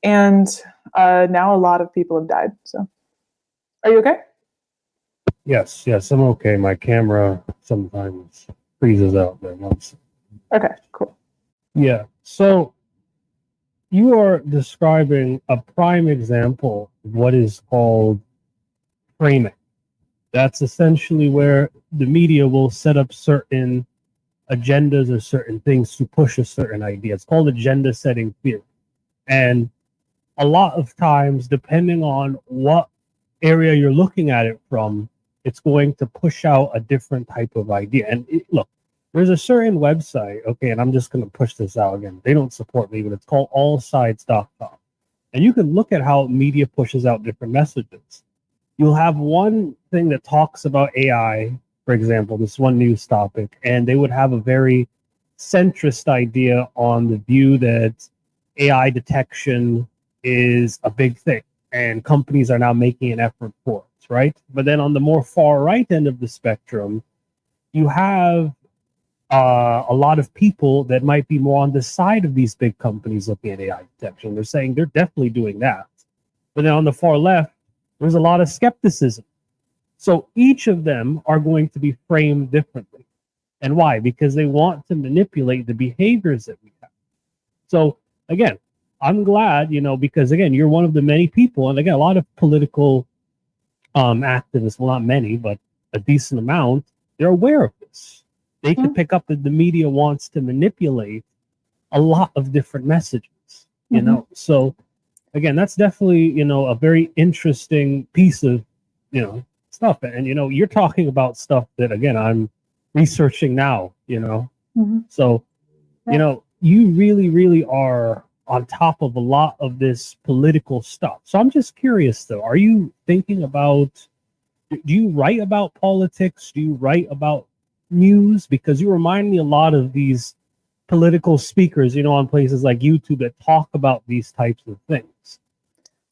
And now a lot of people have died. So, are you okay? Yes, I'm okay. My camera sometimes freezes out there once. Okay, cool. Yeah. So, you are describing a prime example of what is called framing. That's essentially where the media will set up certain agendas or certain things to push a certain idea. It's called agenda setting theory. And a lot of times, depending on what area you're looking at it from, it's going to push out a different type of idea. And look, there's a certain website, okay, and I'm just going to push this out again. They don't support me, but it's called allsides.com. And you can look at how media pushes out different messages. You'll have one thing that talks about AI, for example, this one news topic, and they would have a very centrist idea on the view that AI detection is a big thing and companies are now making an effort for it, right? But then on the more far right end of the spectrum, you have a lot of people that might be more on the side of these big companies looking at AI detection. They're saying they're definitely doing that. But then on the far left, there's a lot of skepticism. So each of them are going to be framed differently. And why? Because they want to manipulate the behaviors that we have. So again, I'm glad, because again, you're one of the many people, and again, a lot of political activists, well, not many, but a decent amount, they're aware of this. They can pick up that the media wants to manipulate a lot of different messages, So again, that's definitely, a very interesting piece of, stuff. And, you're talking about stuff that, again, I'm researching now, So, you really, really are on top of a lot of this political stuff. So I'm just curious, though, are you thinking about, do you write about politics? Do you write about news? Because you remind me a lot of these political speakers, on places like YouTube that talk about these types of things.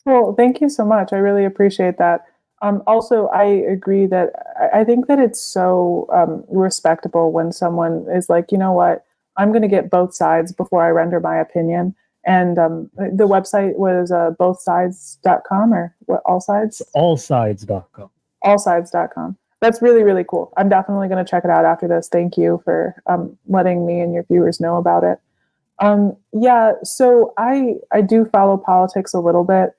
Well, thank you so much. I really appreciate that. Also, I agree that I think that it's so respectable when someone is like, you know what, I'm going to get both sides before I render my opinion. And the website was bothsides.com or what, all sides? Allsides.com. Allsides.com. That's really, really cool. I'm definitely going to check it out after this. Thank you for letting me and your viewers know about it. Yeah, so I do follow politics a little bit.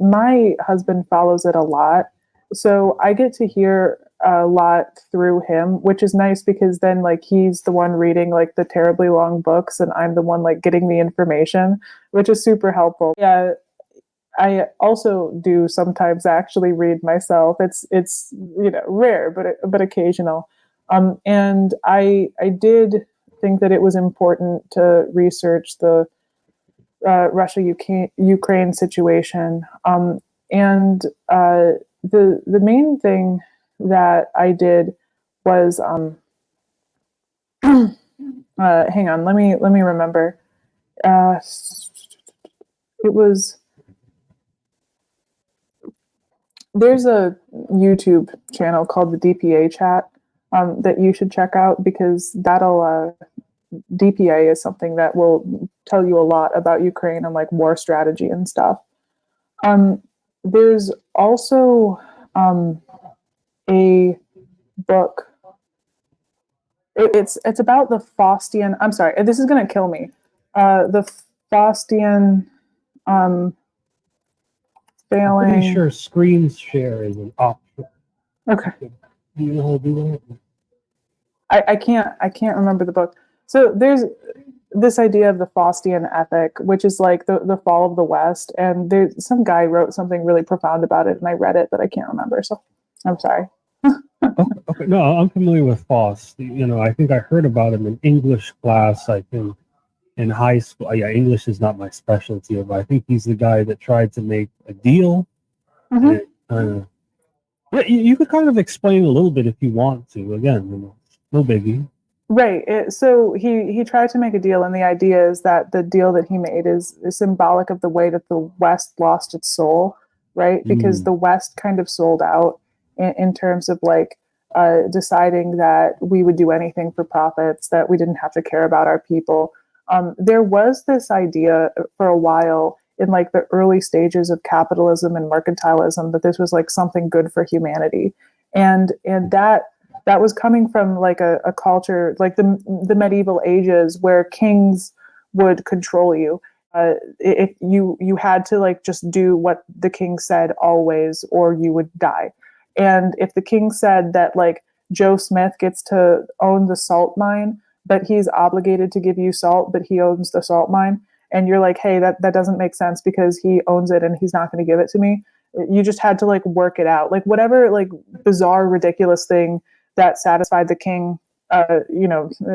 My husband follows it a lot. So I get to hear a lot through him, which is nice because then like he's the one reading like the terribly long books and I'm the one like getting the information, which is super helpful. Yeah, I also do sometimes actually read myself. It's rare, but occasional. And I did think that it was important to research the Russia-Ukraine situation. And the main thing that I did was hang on, let me remember. It was, there's a YouTube channel called the DPA chat that you should check out because DPA is something that will tell you a lot about Ukraine and like war strategy and stuff. There's also a book. It's about the Faustian. I'm sorry, this is gonna kill me. The Faustian failing. I'm pretty sure screen share is an option. Okay. Do you know how to do that? I can't remember the book. So there's this idea of the Faustian ethic, which is like the fall of the West. And there's some guy wrote something really profound about it, and I read it, but I can't remember. So I'm sorry. Okay. No, I'm familiar with Faust. I think I heard about him in English class, I think, in high school. Yeah, English is not my specialty, but I think he's the guy that tried to make a deal. Mm-hmm. You could kind of explain a little bit if you want to. Again, no biggie. Right. So he tried to make a deal, and the idea is that the deal that he made is symbolic of the way that the West lost its soul, right? Because the West kind of sold out in terms of like deciding that we would do anything for profits, that we didn't have to care about our people. There was this idea for a while in like the early stages of capitalism and mercantilism that this was like something good for humanity, and that was coming from like a culture like the medieval ages where kings would control you. if you had to like just do what the king said always, or you would die. And if the king said that like Joe Smith gets to own the salt mine, but he's obligated to give you salt, but he owns the salt mine, and you're like, hey, that doesn't make sense because he owns it and he's not going to give it to me. You just had to like work it out, like whatever like bizarre, ridiculous thing that satisfied the king,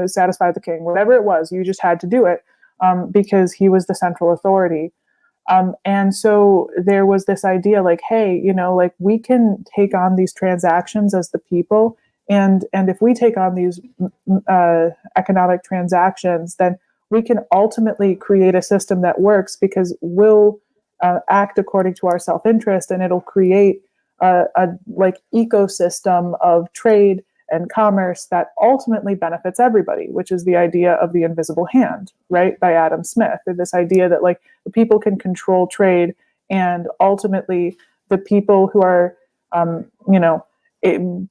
satisfied the king, whatever it was, you just had to do it because he was the central authority. And so there was this idea like, hey, like we can take on these transactions as the people. And if we take on these economic transactions, then we can ultimately create a system that works because we'll act according to our self-interest, and it'll create a like ecosystem of trade and commerce that ultimately benefits everybody, which is the idea of the invisible hand, right, by Adam Smith. And this idea that like the people can control trade, and ultimately the people who are,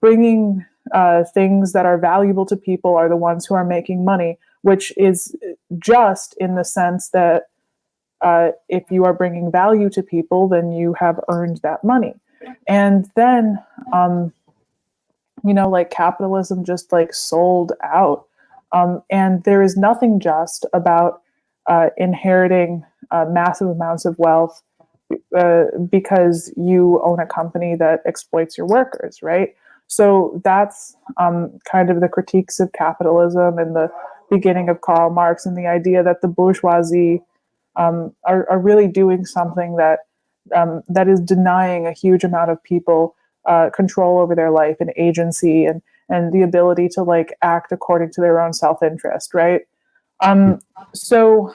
bringing things that are valuable to people are the ones who are making money, which is just in the sense that if you are bringing value to people, then you have earned that money. And then, like capitalism just like sold out. And there is nothing just about inheriting massive amounts of wealth because you own a company that exploits your workers, right? So that's kind of the critiques of capitalism and the beginning of Karl Marx, and the idea that the bourgeoisie are really doing something that is denying a huge amount of people control over their life and agency and the ability to like act according to their own self-interest, right? So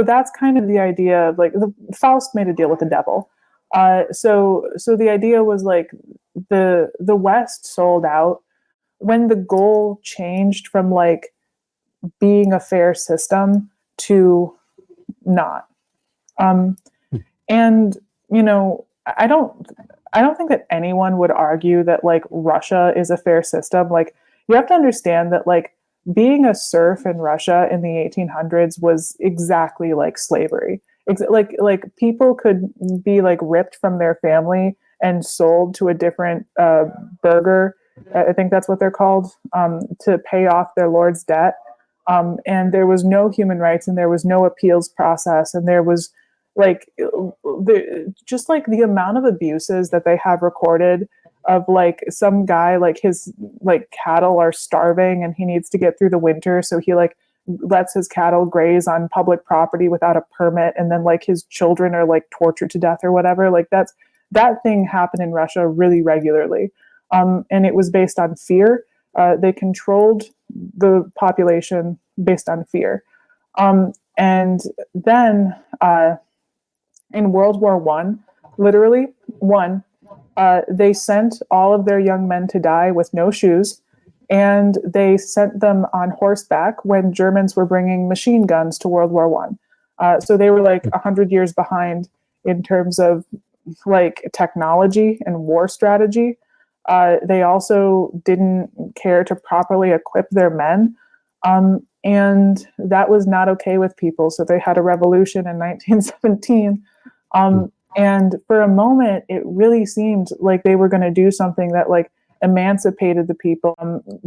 that's kind of the idea of like Faust made a deal with the devil. So the idea was like the West sold out when the goal changed from like being a fair system to not. And I don't think that anyone would argue that like Russia is a fair system. Like you have to understand that like being a serf in Russia in the 1800s was exactly like slavery. Like people could be like ripped from their family and sold to a different burgher. I think that's what they're called, to pay off their lord's debt. And there was no human rights, and there was no appeals process, and there was like just like the amount of abuses that they have recorded of like some guy, like his like cattle are starving and he needs to get through the winter, so he like lets his cattle graze on public property without a permit, and then like his children are like tortured to death or whatever. Like that thing happened in Russia really regularly, and it was based on fear. They controlled the population based on fear, and then in World War One, literally one, they sent all of their young men to die with no shoes, and they sent them on horseback when Germans were bringing machine guns to World War One. So they were like 100 years behind in terms of like technology and war strategy. They also didn't care to properly equip their men. And that was not okay with people. So they had a revolution in 1917. And for a moment, it really seemed like they were going to do something that like emancipated the people,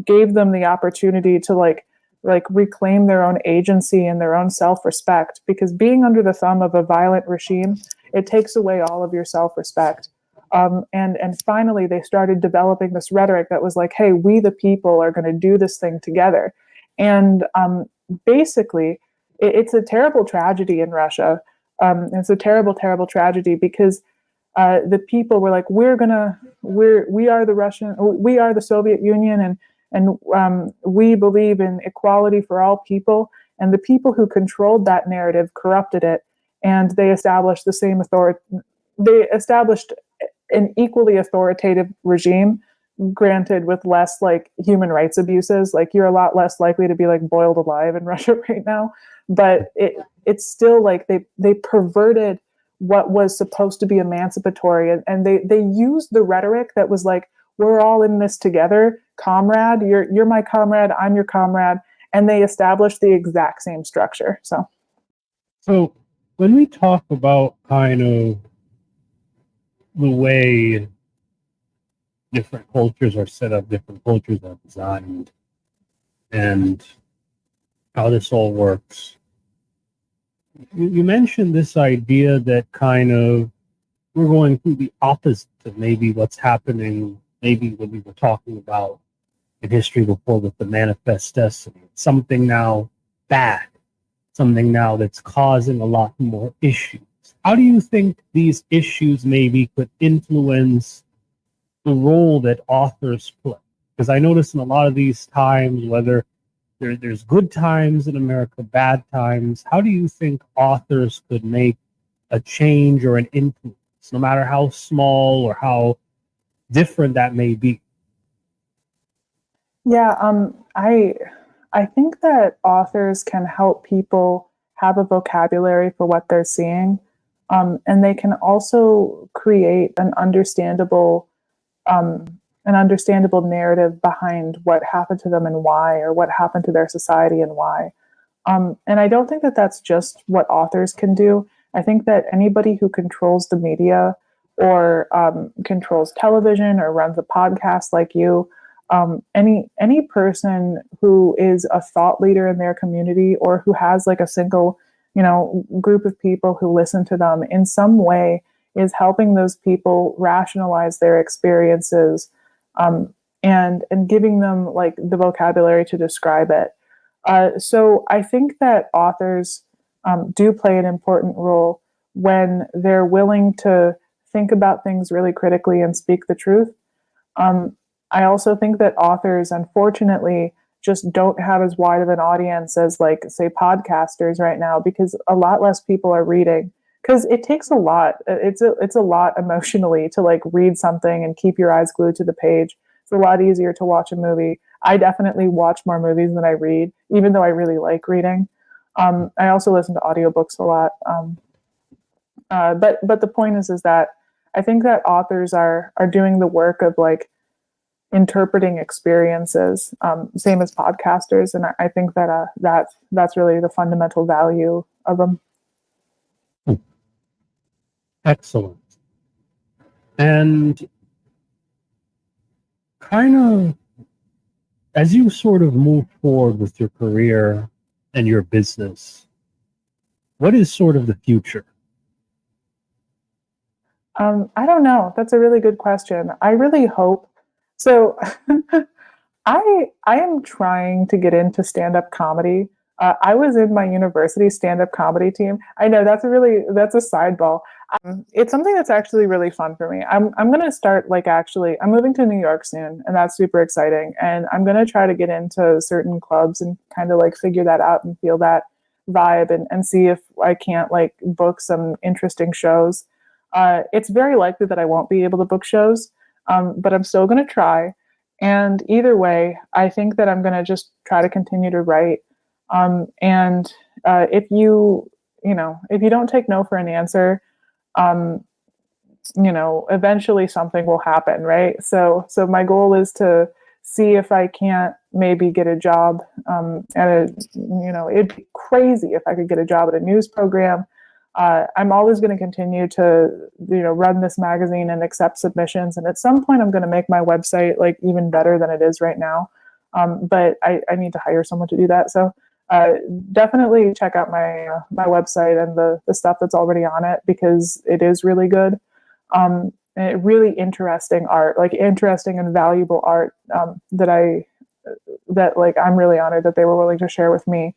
gave them the opportunity to like reclaim their own agency and their own self-respect, because being under the thumb of a violent regime, it takes away all of your self-respect. And finally, they started developing this rhetoric that was like, hey, we the people are going to do this thing together. And basically, it's a terrible tragedy in Russia. It's a terrible, terrible tragedy because the people were like, we are the Soviet Union, and we believe in equality for all people. And the people who controlled that narrative corrupted it, and they established the same authority. They established an equally authoritative regime, granted with less like human rights abuses. Like you're a lot less likely to be like boiled alive in Russia right now, but it's still like they perverted what was supposed to be emancipatory, and they used the rhetoric that was like, we're all in this together, comrade, you're my comrade, I'm your comrade, and they established the exact same structure. So when we talk about kind of the way different cultures are set up, different cultures are designed, and how this all works, you mentioned this idea that kind of we're going through the opposite of maybe what's happening, maybe what we were talking about in history before with the manifest destiny. Something now bad, something now that's causing a lot more issues. How do you think these issues maybe could influence the role that authors play? Because I notice in a lot of these times, whether there's good times in America, bad times, how do you think authors could make a change or an influence, no matter how small or how different that may be? Yeah, I think that authors can help people have a vocabulary for what they're seeing, and they can also create um, an understandable narrative behind what happened to them and why, or what happened to their society and why. And I don't think that that's just what authors can do. I think that anybody who controls the media or controls television or runs a podcast like you, any person who is a thought leader in their community or who has like a single, group of people who listen to them in some way is helping those people rationalize their experiences, and giving them like the vocabulary to describe it. So I think that authors do play an important role when they're willing to think about things really critically and speak the truth. Um, I also think that authors, unfortunately, just don't have as wide of an audience as, like, say, podcasters right now, because a lot less people are reading. Because it takes a lot. It's a lot emotionally to like read something and keep your eyes glued to the page. It's a lot easier to watch a movie. I definitely watch more movies than I read, even though I really like reading. I also listen to audiobooks a lot. But the point is that I think that authors are doing the work of like interpreting experiences, same as podcasters, and I think that that's really the fundamental value of them. Excellent. And kind of as you sort of move forward with your career and your business, what is sort of the future? I don't know. That's a really good question. I really hope so. I am trying to get into stand up comedy. I was in my university stand up comedy team. I know that's a sideball. It's something that's actually really fun for me. I'm gonna start like actually. I'm moving to New York soon, and that's super exciting. And I'm gonna try to get into certain clubs and kind of like figure that out and feel that vibe and see if I can't like book some interesting shows. It's very likely that I won't be able to book shows, but I'm still gonna try. And either way, I think that I'm going to just try to continue to write. And if if you don't take no for an answer, um, eventually something will happen, right? So my goal is to see if I can't maybe get a job at it'd be crazy if I could get a job at a news program. I'm always going to continue to, run this magazine and accept submissions. And at some point, I'm going to make my website like even better than it is right now. But I need to hire someone to do that. So definitely check out my website and the stuff that's already on it, because it is really good. And really interesting art, like interesting and valuable art that like I'm really honored that they were willing to share with me.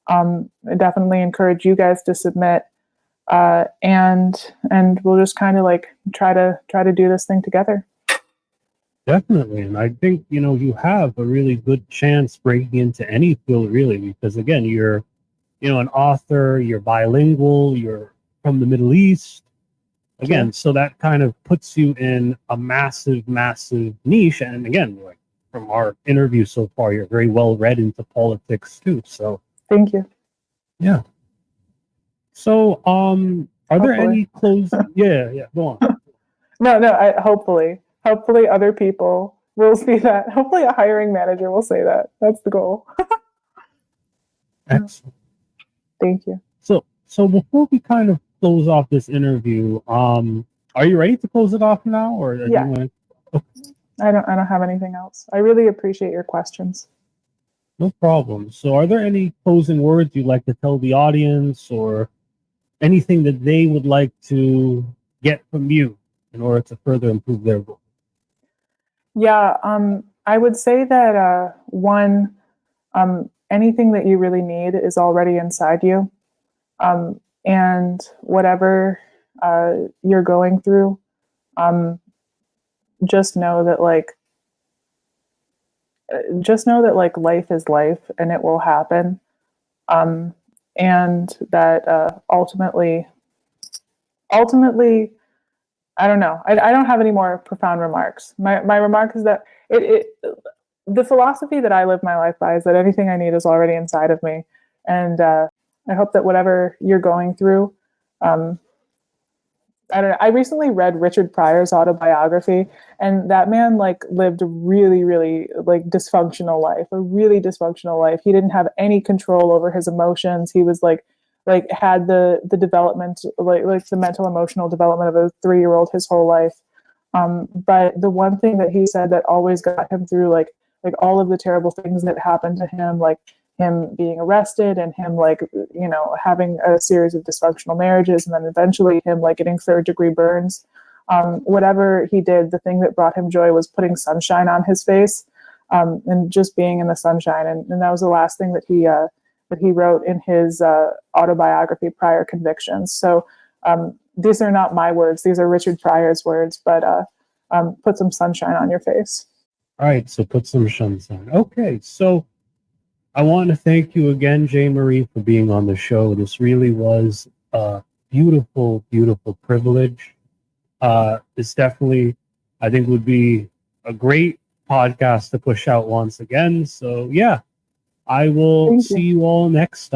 I definitely encourage you guys to submit, and we'll just kind of like try to do this thing together. Definitely. And I think, you have a really good chance breaking into any field, really, because again, you're, an author, you're bilingual, you're from the Middle East. Again, so that kind of puts you in a massive, massive niche. And again, like from our interview so far, you're very well read into politics too. So Thank you. yeah. So, are there any closing? Yeah, go on. No. Hopefully other people will see that. Hopefully, a hiring manager will say that. That's the goal. Excellent. Thank you. So, So before we kind of close off this interview, are you ready to close it off now, or do Yeah. you want to? I don't have anything else. I really appreciate your questions. No problem. So, are there any closing words you'd like to tell the audience, or anything that they would like to get from you in order to further improve their book? Yeah, I would say that one, anything that you really need is already inside you, and whatever you're going through, just know that life is life and it will happen, and that ultimately, I don't know. I don't have any more profound remarks. My remark is that the philosophy that I live my life by is that anything I need is already inside of me, and I hope that whatever you're going through, I don't know. I recently read Richard Pryor's autobiography, and that man lived a really, really dysfunctional life, a really dysfunctional life. He didn't have any control over his emotions. He was had the development, the mental emotional development of a 3-year-old his whole life. But the one thing that he said that always got him through all of the terrible things that happened to him, like him being arrested and him having a series of dysfunctional marriages, and then eventually him getting 3rd-degree burns. Whatever he did, the thing that brought him joy was putting sunshine on his face, and just being in the sunshine. And that was the last thing that he wrote in his autobiography, Prior Convictions. So these are not my words; these are Richard Pryor's words. But put some sunshine on your face. All right, so put some sunshine. Okay, so I want to thank you again, Jay Marie, for being on the show. This really was a beautiful, beautiful privilege. This definitely, I think, would be a great podcast to push out once again. So, yeah, I will see you all next time.